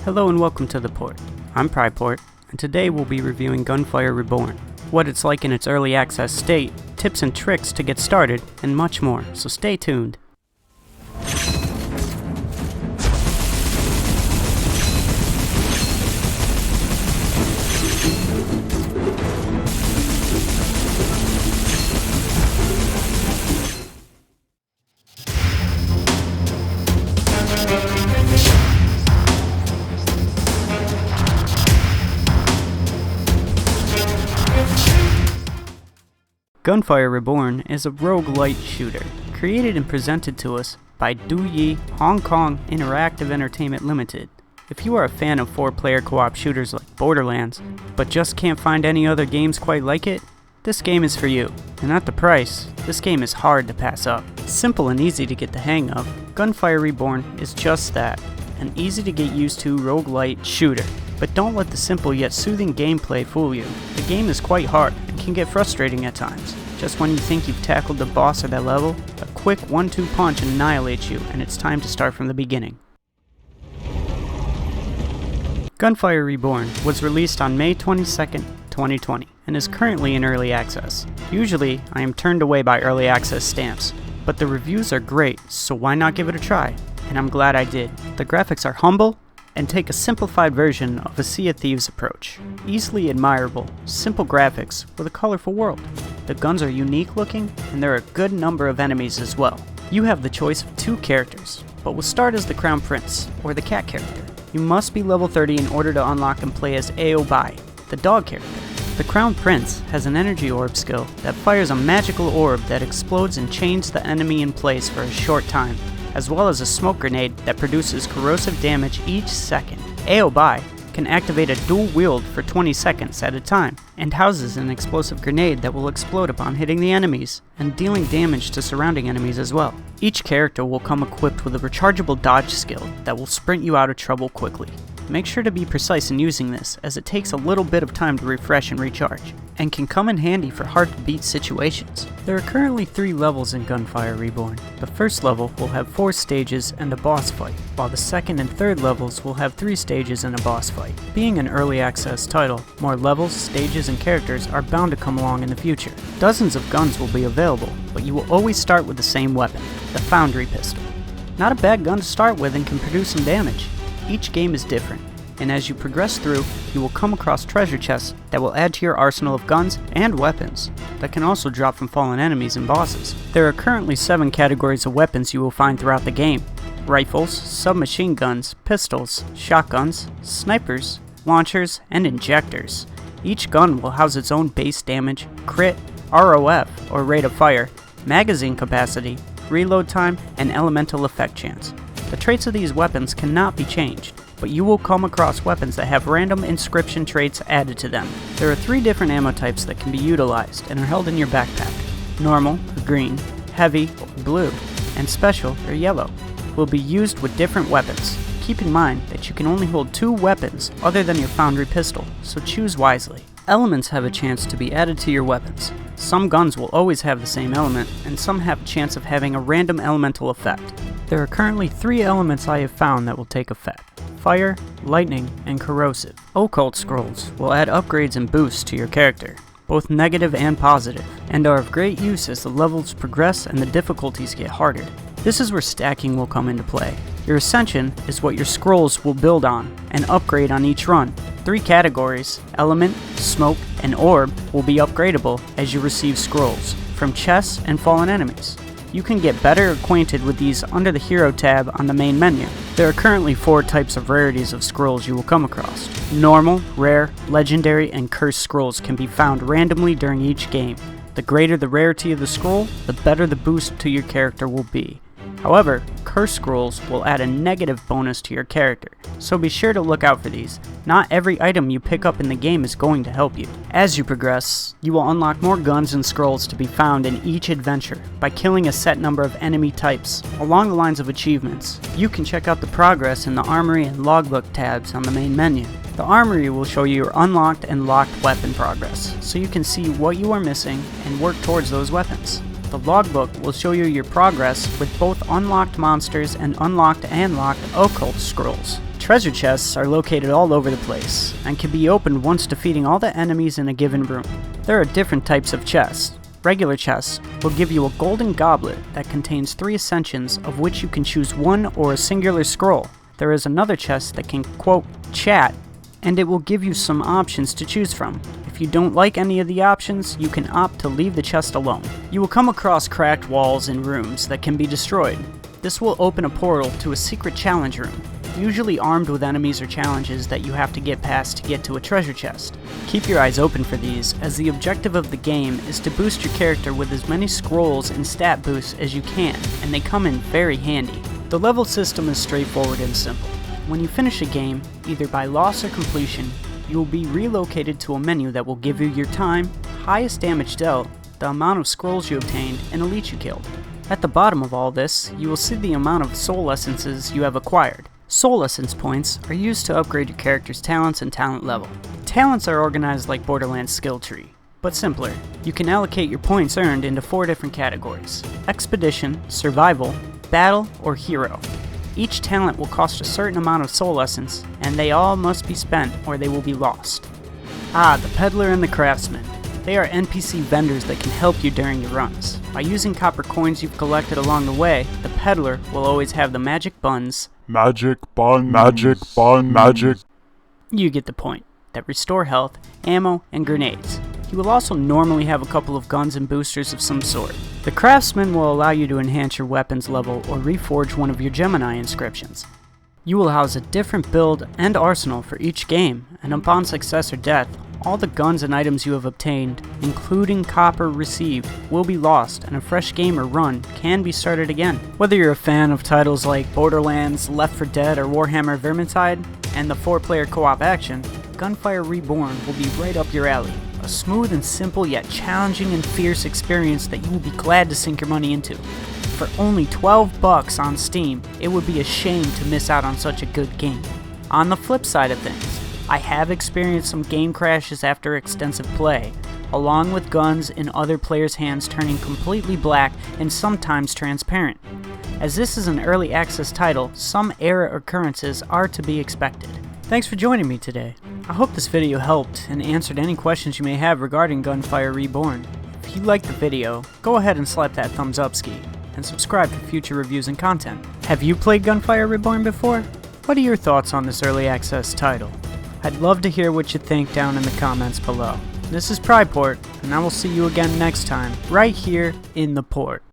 Hello and welcome to The Port. I'm Pryport, and today we'll be reviewing Gunfire Reborn, what it's like in its early access state, tips and tricks to get started, and much more, so stay tuned. Gunfire Reborn is a rogue-lite shooter, created and presented to us by Duoyi Hong Kong Interactive Entertainment Limited. If you are a fan of 4-player co-op shooters like Borderlands, but just can't find any other games quite like it, this game is for you. And at the price, this game is hard to pass up. Simple and easy to get the hang of, Gunfire Reborn is just that, an easy to get used to rogue-lite shooter. But don't let the simple yet soothing gameplay fool you. The game is quite hard and can get frustrating at times. Just when you think you've tackled the boss at that level, a quick 1-2 punch annihilates you and it's time to start from the beginning. Gunfire Reborn was released on May 22nd, 2020 and is currently in early access. Usually, I am turned away by early access stamps, but the reviews are great, so why not give it a try? And I'm glad I did. The graphics are humble and take a simplified version of a Sea of Thieves approach. Easily admirable, simple graphics with a colorful world. The guns are unique looking, and there are a good number of enemies as well. You have the choice of 2 characters, but will start as the Crown Prince, or the cat character. You must be level 30 in order to unlock and play as Duoyi, the dog character. The Crown Prince has an energy orb skill that fires a magical orb that explodes and chains the enemy in place for a short time, as well as a smoke grenade that produces corrosive damage each second. Duoyi can activate a dual wield for 20 seconds at a time, and houses an explosive grenade that will explode upon hitting the enemies, and dealing damage to surrounding enemies as well. Each character will come equipped with a rechargeable dodge skill that will sprint you out of trouble quickly. Make sure to be precise in using this, as it takes a little bit of time to refresh and recharge, and can come in handy for hard-to-beat situations. There are currently 3 levels in Gunfire Reborn. The first level will have 4 stages and a boss fight, while the second and third levels will have 3 stages and a boss fight. Being an early access title, more levels, stages, and characters are bound to come along in the future. Dozens of guns will be available, but you will always start with the same weapon, the Foundry Pistol. Not a bad gun to start with and can produce some damage. Each game is different, and as you progress through, you will come across treasure chests that will add to your arsenal of guns and weapons that can also drop from fallen enemies and bosses. There are currently 7 categories of weapons you will find throughout the game: rifles, submachine guns, pistols, shotguns, snipers, launchers, and injectors. Each gun will house its own base damage, crit, ROF or rate of fire, magazine capacity, reload time, and elemental effect chance. The traits of these weapons cannot be changed, but you will come across weapons that have random inscription traits added to them. There are 3 different ammo types that can be utilized and are held in your backpack. Normal, or green, heavy, or blue, and special, or yellow, will be used with different weapons. Keep in mind that you can only hold 2 weapons other than your Foundry Pistol, so choose wisely. Elements have a chance to be added to your weapons. Some guns will always have the same element, and some have a chance of having a random elemental effect. There are currently 3 elements I have found that will take effect: fire, lightning, and corrosive. Occult scrolls will add upgrades and boosts to your character, both negative and positive, and are of great use as the levels progress and the difficulties get harder. This is where stacking will come into play. Your ascension is what your scrolls will build on and upgrade on each run. 3 categories, element, smoke, and orb, will be upgradable as you receive scrolls from chests and fallen enemies. You can get better acquainted with these under the Hero tab on the main menu. There are currently 4 types of rarities of scrolls you will come across. Normal, rare, legendary, and cursed scrolls can be found randomly during each game. The greater the rarity of the scroll, the better the boost to your character will be. However, cursed scrolls will add a negative bonus to your character, so be sure to look out for these. Not every item you pick up in the game is going to help you. As you progress, you will unlock more guns and scrolls to be found in each adventure by killing a set number of enemy types. Along the lines of achievements, you can check out the progress in the Armory and Logbook tabs on the main menu. The Armory will show you your unlocked and locked weapon progress, so you can see what you are missing and work towards those weapons. The logbook will show you your progress with both unlocked monsters and unlocked and locked occult scrolls. Treasure chests are located all over the place, and can be opened once defeating all the enemies in a given room. There are different types of chests. Regular chests will give you a golden goblet that contains 3 ascensions, of which you can choose one or a singular scroll. There is another chest that can, quote, chat, and it will give you some options to choose from. If you don't like any of the options, you can opt to leave the chest alone. You will come across cracked walls in rooms that can be destroyed. This will open a portal to a secret challenge room, usually armed with enemies or challenges that you have to get past to get to a treasure chest. Keep your eyes open for these, as the objective of the game is to boost your character with as many scrolls and stat boosts as you can, and they come in very handy. The level system is straightforward and simple. When you finish a game, either by loss or completion, you will be relocated to a menu that will give you your time, highest damage dealt, the amount of scrolls you obtained, and elite you killed. At the bottom of all this, you will see the amount of soul essences you have acquired. Soul essence points are used to upgrade your character's talents and talent level. Talents are organized like Borderlands skill tree, but simpler. You can allocate your points earned into 4 different categories: Expedition, Survival, Battle, or Hero. Each talent will cost a certain amount of soul essence, and they all must be spent or they will be lost. The Peddler and the Craftsman. They are NPC vendors that can help you during your runs. By using copper coins you've collected along the way, the Peddler will always have the magic buns. Magic bun, magic bun, magic. You get the point. That restore health, ammo, and grenades. He will also normally have a couple of guns and boosters of some sort. The Craftsman will allow you to enhance your weapons level or reforge one of your Gemini inscriptions. You will house a different build and arsenal for each game, and upon success or death, all the guns and items you have obtained, including copper received, will be lost, and a fresh game or run can be started again. Whether you're a fan of titles like Borderlands, Left 4 Dead, or Warhammer Vermintide, and the 4-player co-op action, Gunfire Reborn will be right up your alley. A smooth and simple yet challenging and fierce experience that you will be glad to sink your money into. For only $12 on Steam, it would be a shame to miss out on such a good game. On the flip side of things, I have experienced some game crashes after extensive play, along with guns in other players' hands turning completely black and sometimes transparent. As this is an early access title, some error occurrences are to be expected. Thanks for joining me today. I hope this video helped and answered any questions you may have regarding Gunfire Reborn. If you liked the video, go ahead and slap that thumbs up ski, and subscribe for future reviews and content. Have you played Gunfire Reborn before? What are your thoughts on this early access title? I'd love to hear what you think down in the comments below. This is Pryport, and I will see you again next time, right here in the port.